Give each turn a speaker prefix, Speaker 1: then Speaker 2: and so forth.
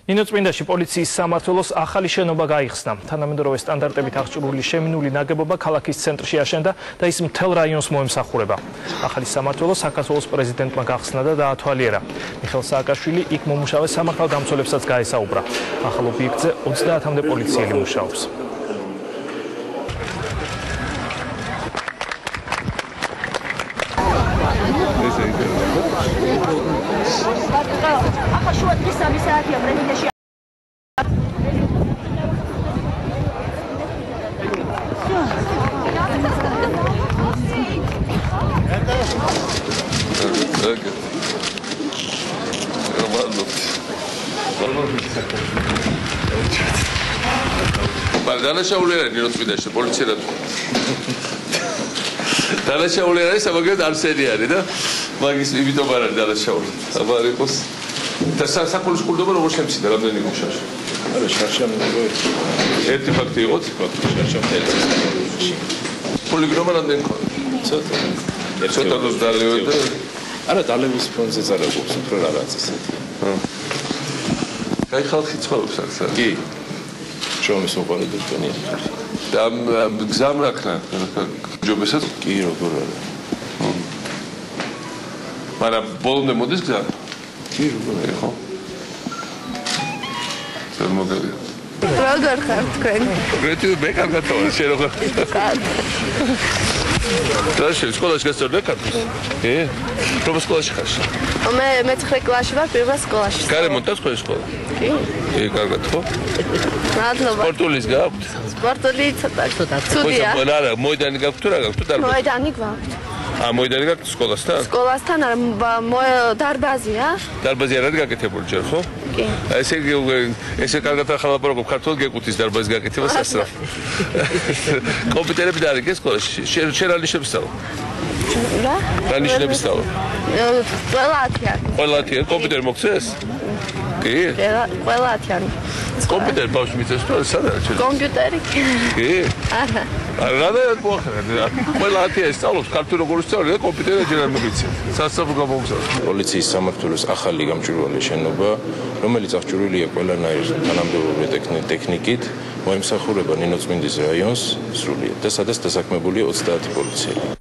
Speaker 1: ნინოწმინდაში პოლიციის სამმართველოს ახალი შენობა გაიხსნა. თანამედროვე სტანდარტებით აღჭურვილი შემინული ნაგებობა ქალაქის ცენტრში აშენდა და ის მთელ რაიონს მოემსახურება. ახალი სამმართველო საქართველოს პრეზიდენტმა გახსნა და დაათვალიერა. მიხეილ სააკაშვილი იქ მომუშავე სამართალდამცველებსაც გაესაუბრა. ახალ ობიექტზე 30-მდე პოლიციელი მუშაობს.
Speaker 2: Danışaulera ნინოწმინდაში პოლიციელად. Danışaulera ის ამაგერ არსენიანი და მაგის იმიტომ არ არის danışaul. აბა იყოს და საკოლის სკოლდობა როგორ შემცირდა რამდენი გუშაში? არა, შარშა მოგო. ერთი ფაქტი იყო, შარშა მთელი. პოლიგრამა რამდენი ქონდა? ცოტა. ცოტა დროს დალევდა. არა, დალევის ფონზე წარაგობს, უფრო რაღაც ისეთი. კაი ხალხი ცხოვრობს აქ. კი. შრომის მოყოლები თქვენი ახალი. და გზამ რაქნა ჯობესაც კი როგორ არა. მაგრამ ბოლომდე მოდის გზა? კი როგორ არა ხო? მოგები.
Speaker 3: როგორ ხარ თქვენ?
Speaker 2: გრეთი მე კარგად ვარ, შენ როგორ? დაშენ სკოლაში გასწავლე კარგად? კი? რომელ სკოლაში ხარ?
Speaker 3: მე მე-9 კლასში ვარ, პირველ სკოლაში.
Speaker 2: გარემონტა სკოლა? კი. კი, კარგად ხო?
Speaker 3: მადლობა.
Speaker 2: სპორტულის გაქვთ?
Speaker 3: სპორტული ცოტა ცუდია.
Speaker 2: არა, მოედანი გაქვთ თუ რა გაქვთ? დარბაზი.
Speaker 3: მოედანი გვაქვს.
Speaker 2: მოედანი გაქვთ სკოლასთან?
Speaker 3: სკოლასთან არა, დარბაზია.
Speaker 2: დარბაზი არ არის გაკეთებული ჯერ, ხო?
Speaker 3: კი.
Speaker 2: ესე კარგად ახლა ლაპარაკობ ქართულად გეკუთის დარბაზის გაკეთება სასწრაფო. კომპიუტერები და არის ეს სკოლაში. შენ რა ნიშნებს სწავლობ?
Speaker 3: რა?
Speaker 2: რა ნიშნებს სწავლობ?
Speaker 3: ყველა 10-იანი.
Speaker 2: ყველა 10-იანი კომპიუტერი მოგცეს? კი?
Speaker 3: ყველა 10-იანი.
Speaker 2: კომპიუტერი ბავშვი მიწეს თუ სად არის?
Speaker 3: კომპიუტერი?
Speaker 2: კი?
Speaker 3: არა.
Speaker 2: არა და მოახერხა. ყველა 10-იანი სწავლობს ქართულ როგორ სწავლი და კომპიუტერი ჯერ არ მოგიცემ. სასწრაფო გამოგზავნე.
Speaker 4: პოლიციის სამმართველოს ახალი გამჭვირვალე შენობა, რომელიც აღჭურვილია ყველანაირ თანამდებობრივი ტექნიკით, მოემსახურება ნინოწმინდის რაიონს სრულიად და სადაც დასაქმებულია 30 პოლიციელი.